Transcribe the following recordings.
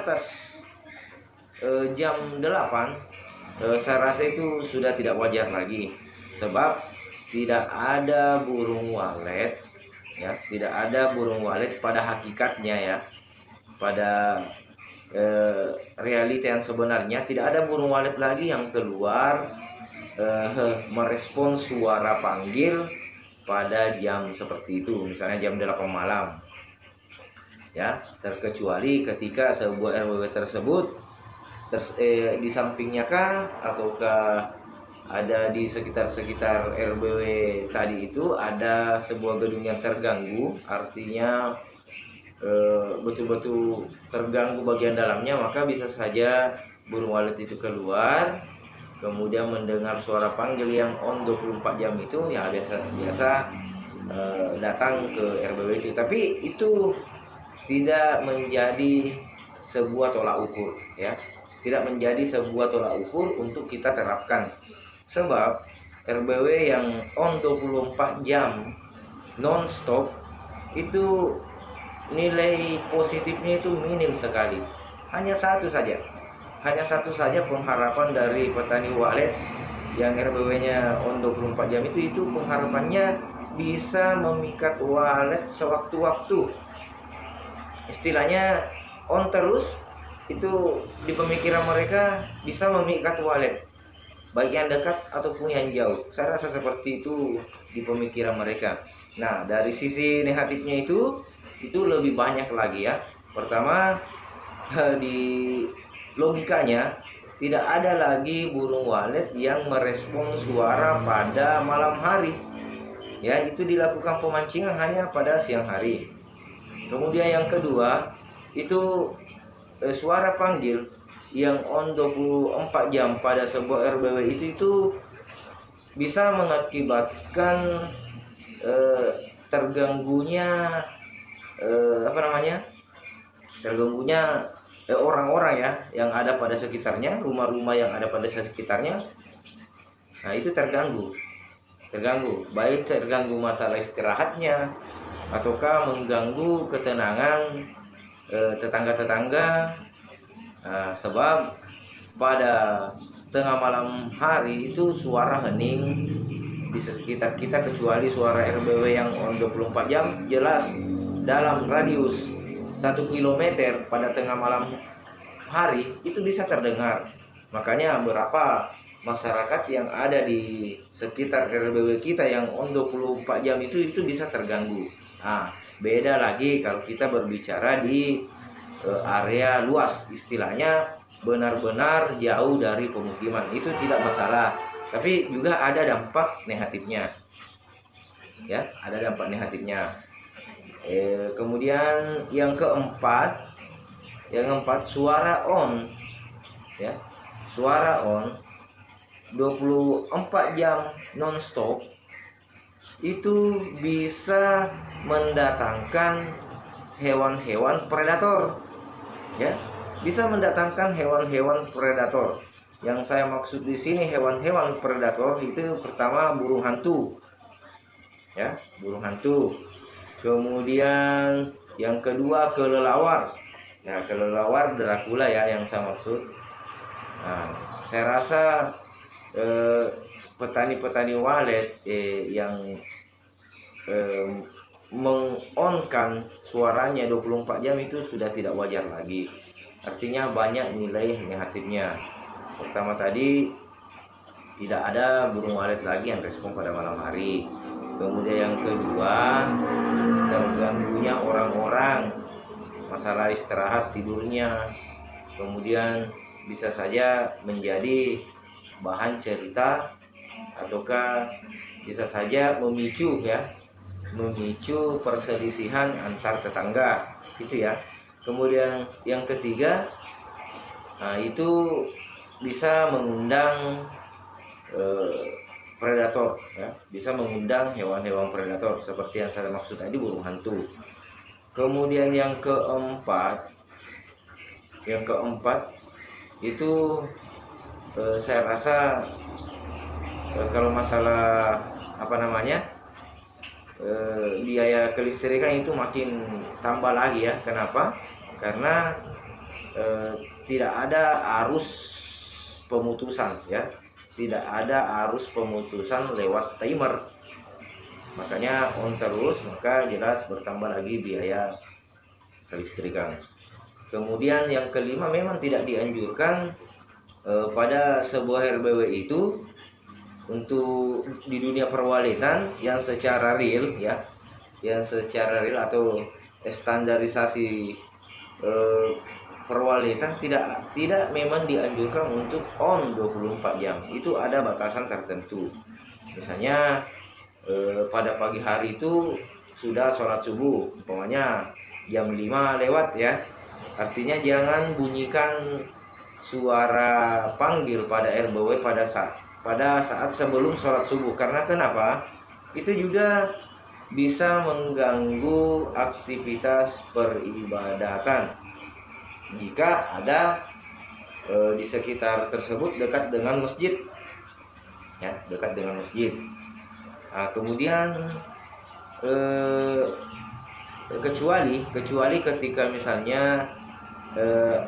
atas jam 8, saya rasa itu sudah tidak wajar lagi, sebab tidak ada burung walet ya, tidak ada burung walet pada hakikatnya ya, pada realita yang sebenarnya tidak ada burung walet lagi yang keluar merespon suara panggil pada jam seperti itu, misalnya jam 8 malam ya, terkecuali ketika sebuah RWW tersebut di sampingnya kah ataukah ada di sekitar RBW tadi itu ada sebuah gedung yang terganggu, artinya betul-betul terganggu bagian dalamnya, maka bisa saja burung walet itu keluar kemudian mendengar suara panggil yang on 24 jam itu ya, biasa datang ke RBW itu. Tapi itu tidak menjadi sebuah tolak ukur ya, tidak menjadi sebuah tolak ukur untuk kita terapkan, sebab RBW yang on 24 jam non-stop itu nilai positifnya itu minim sekali. Hanya satu saja pengharapan dari petani walet yang RBW-nya on 24 jam itu pengharapannya bisa memikat walet sewaktu-waktu. Istilahnya on terus, itu di pemikiran mereka bisa memikat walet, baik yang dekat ataupun yang jauh. Saya rasa seperti itu di pemikiran mereka. Nah, dari sisi negatifnya itu lebih banyak lagi ya. Pertama, di logikanya tidak ada lagi burung walet yang merespon suara pada malam hari ya, itu dilakukan pemancingan hanya pada siang hari. Kemudian yang kedua, itu suara panggil yang on 24 jam pada sebuah RBW itu bisa mengakibatkan terganggunya terganggunya orang-orang ya yang ada pada sekitarnya, rumah-rumah yang ada pada sekitarnya. Nah, itu terganggu, baik terganggu masalah istirahatnya ataukah mengganggu ketenangan tetangga-tetangga. Nah, sebab pada tengah malam hari itu suara hening di sekitar kita, kecuali suara RBW yang on 24 jam jelas dalam radius 1 kilometer pada tengah malam hari itu bisa terdengar. Makanya beberapa masyarakat yang ada di sekitar RBW kita yang on 24 jam itu bisa terganggu. Nah, beda lagi kalau kita berbicara di area luas, istilahnya benar-benar jauh dari pemukiman, itu tidak masalah. Tapi juga ada dampak negatifnya ya, ada dampak negatifnya. Kemudian yang keempat suara on ya, suara on 24 jam non-stop itu bisa mendatangkan hewan-hewan predator ya, bisa mendatangkan hewan-hewan predator. Yang saya maksud di sini hewan-hewan predator itu pertama burung hantu ya, burung hantu. Kemudian yang kedua kelelawar ya, kelelawar Dracula ya yang saya maksud. Nah, saya rasa petani-petani walet yang mengonkan suaranya 24 jam itu sudah tidak wajar lagi, artinya banyak nilai negatifnya. Pertama tadi, tidak ada burung walet lagi yang respon pada malam hari. Kemudian yang kedua, terganggunya orang-orang, masalah istirahat tidurnya. Kemudian bisa saja menjadi bahan cerita ataukah bisa saja memicu perselisihan antar tetangga gitu ya. Kemudian yang ketiga, nah itu bisa mengundang predator ya, bisa mengundang hewan-hewan predator seperti yang saya maksud tadi, burung hantu. Kemudian yang keempat itu saya rasa kalau masalah biaya kelistrikan itu makin tambah lagi ya. Kenapa? Karena tidak ada arus pemutusan ya, tidak ada arus pemutusan lewat timer, makanya on terus, maka jelas bertambah lagi biaya kelistrikan. Kemudian yang kelima, memang tidak dianjurkan pada sebuah RBW itu untuk di dunia perwalitan yang secara real ya, yang secara real atau standarisasi perwalitan tidak memang dianjurkan untuk on 24 jam. Itu ada batasan tertentu. Misalnya pada pagi hari itu sudah sholat subuh, umpamanya jam 5 lewat ya, artinya jangan bunyikan suara panggil pada RBW pada saat sebelum sholat subuh. Karena kenapa? Itu juga bisa mengganggu aktivitas peribadatan jika ada di sekitar tersebut dekat dengan masjid ya, dekat dengan masjid. Nah, kemudian kecuali ketika misalnya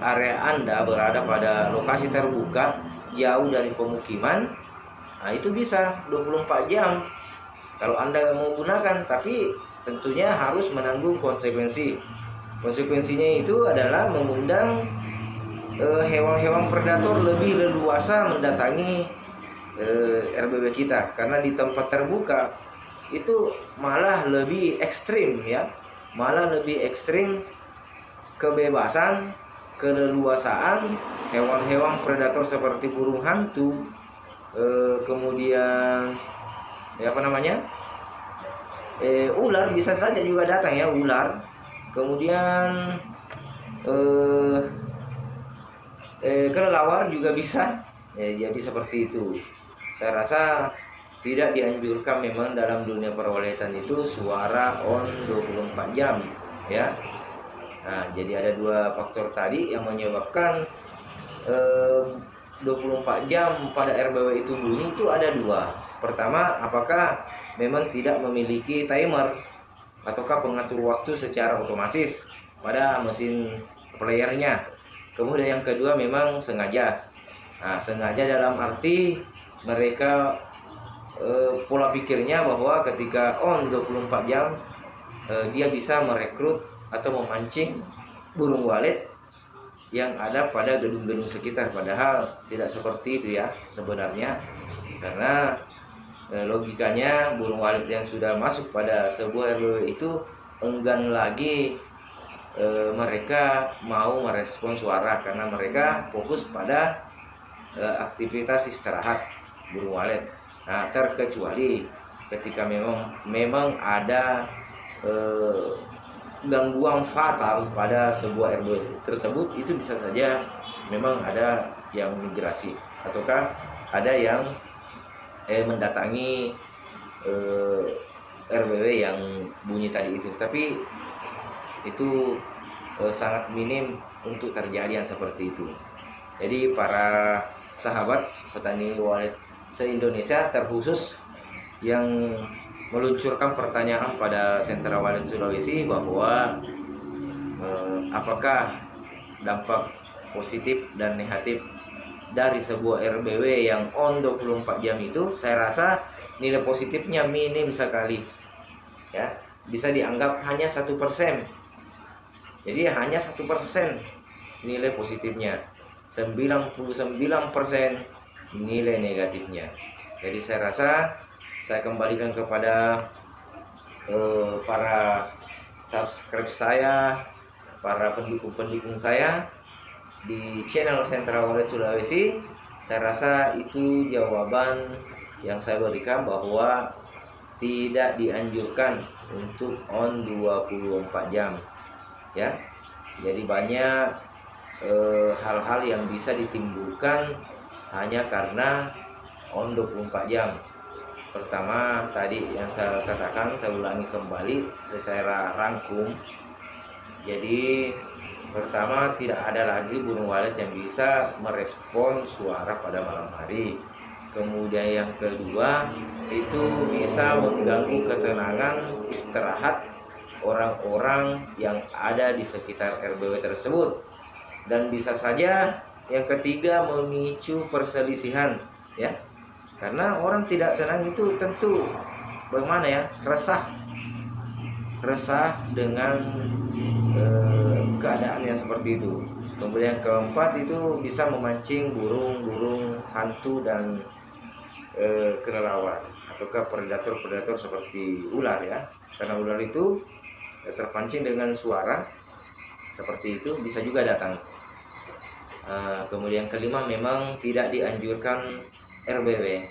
area Anda berada pada lokasi terbuka jauh dari pemukiman, nah itu bisa 24 jam kalau Anda mau gunakan, tapi tentunya harus menanggung konsekuensi. Konsekuensinya itu adalah mengundang hewan-hewan predator lebih leluasa mendatangi RBW kita, karena di tempat terbuka itu malah lebih ekstrim ya, malah lebih ekstrim kebebasan, keleluasaan hewan-hewan predator seperti burung hantu, kemudian ular bisa saja juga datang ya, ular. Kemudian kelelawar juga bisa jadi seperti itu. Saya rasa tidak dianjurkan memang dalam dunia perwalitan itu suara on 24 jam ya. Nah, jadi ada dua faktor tadi yang menyebabkan 24 jam pada RBW itu bunyi, itu ada dua. Pertama, apakah memang tidak memiliki timer ataukah pengatur waktu secara otomatis pada mesin playernya. Kemudian yang kedua, memang sengaja. Nah, sengaja dalam arti mereka pola pikirnya bahwa ketika on 24 jam dia bisa merekrut atau memancing burung walet yang ada pada gedung-gedung sekitar, padahal tidak seperti itu ya sebenarnya. Karena logikanya burung walet yang sudah masuk pada sebuah RW itu enggan lagi mereka mau merespon suara, karena mereka fokus pada aktivitas istirahat burung walet. Nah, terkecuali ketika memang ada gangguan fatal pada sebuah RW tersebut, itu bisa saja memang ada yang migrasi ataukah ada yang mendatangi RWW yang bunyi tadi itu. Tapi itu sangat minim untuk terjadi yang seperti itu. Jadi para sahabat petani walet se-Indonesia, terkhusus yang meluncurkan pertanyaan pada Sentra Walet Sulawesi bahwa apakah dampak positif dan negatif dari sebuah RBW yang on 24 jam itu, saya rasa nilai positifnya minim sekali ya, bisa dianggap hanya 1%. Jadi hanya 1% nilai positifnya, 99% nilai negatifnya. Jadi saya rasa saya kembalikan kepada para subscribe saya, para pendukung saya di channel Sentra Walet Sulawesi. Saya rasa itu jawaban yang saya berikan, bahwa tidak dianjurkan untuk on 24 jam ya. Jadi banyak hal-hal yang bisa ditimbulkan hanya karena on 24 jam. Pertama tadi yang saya katakan, saya ulangi kembali secara rangkum. Jadi pertama, tidak ada lagi burung walet yang bisa merespon suara pada malam hari. Kemudian yang kedua, itu bisa mengganggu ketenangan istirahat orang-orang yang ada di sekitar RBW tersebut. dan bisa saja yang ketiga memicu perselisihan, ya. Karena orang tidak tenang itu tentu bagaimana ya, resah dengan keadaan yang seperti itu. Kemudian keempat itu bisa memancing burung-burung hantu dan kelelawar ataukah predator-predator seperti ular, ya. Karena ular itu terpancing dengan suara seperti itu bisa juga datang. Kemudian kelima, memang tidak dianjurkan RBW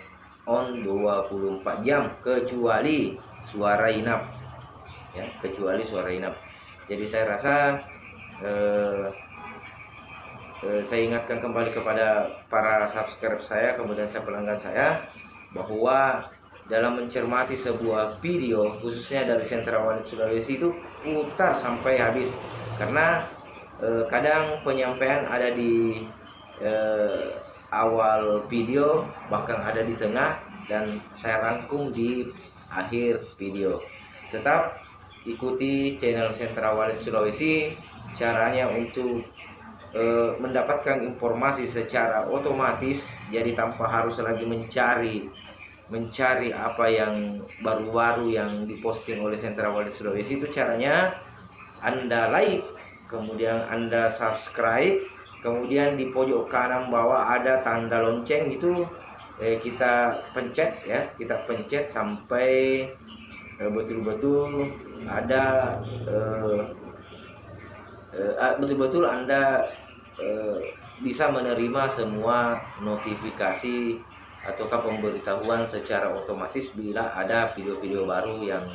on 24 jam kecuali suara inap, ya, kecuali suara inap. Jadi saya rasa saya ingatkan kembali kepada para subscriber saya, kemudian saya pelanggan saya, bahwa dalam mencermati sebuah video khususnya dari Sentra Walid Sulawesi itu putar sampai habis, karena kadang penyampaian ada di awal video, bahkan ada di tengah, dan saya rangkum di akhir video. Tetap ikuti channel Sentra Walid Sulawesi. Caranya untuk mendapatkan informasi secara otomatis, jadi tanpa harus lagi mencari apa yang baru-baru yang diposting oleh Sentra Walid Sulawesi. Itu caranya Anda like, kemudian Anda subscribe, kemudian di pojok kanan bawah ada tanda lonceng, itu kita pencet, ya, kita pencet sampai betul-betul ada betul-betul Anda bisa menerima semua notifikasi ataukah pemberitahuan secara otomatis bila ada video-video baru yang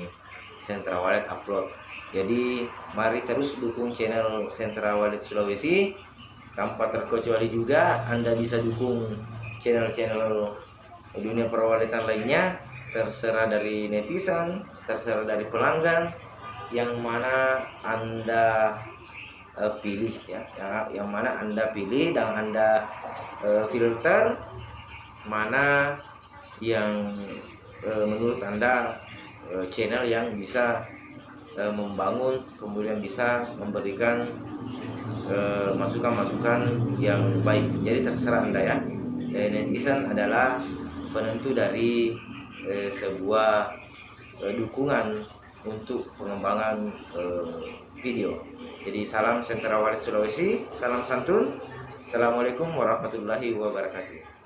Sentra Walid upload. Jadi mari terus dukung channel Sentra Walid Sulawesi. Tanpa terkecuali juga Anda bisa dukung channel-channel dunia perwalitan lainnya, terserah dari netizen, terserah dari pelanggan, yang mana Anda pilih, ya, yang mana Anda pilih dan Anda filter mana yang menurut Anda channel yang bisa membangun, kemudian bisa memberikan masukan-masukan yang baik. Jadi terserah Anda, ya. Netizen adalah penentu dari sebuah dukungan untuk pengembangan video. Jadi salam Sentra Walid Sulawesi, salam santun. Assalamualaikum warahmatullahi wabarakatuh.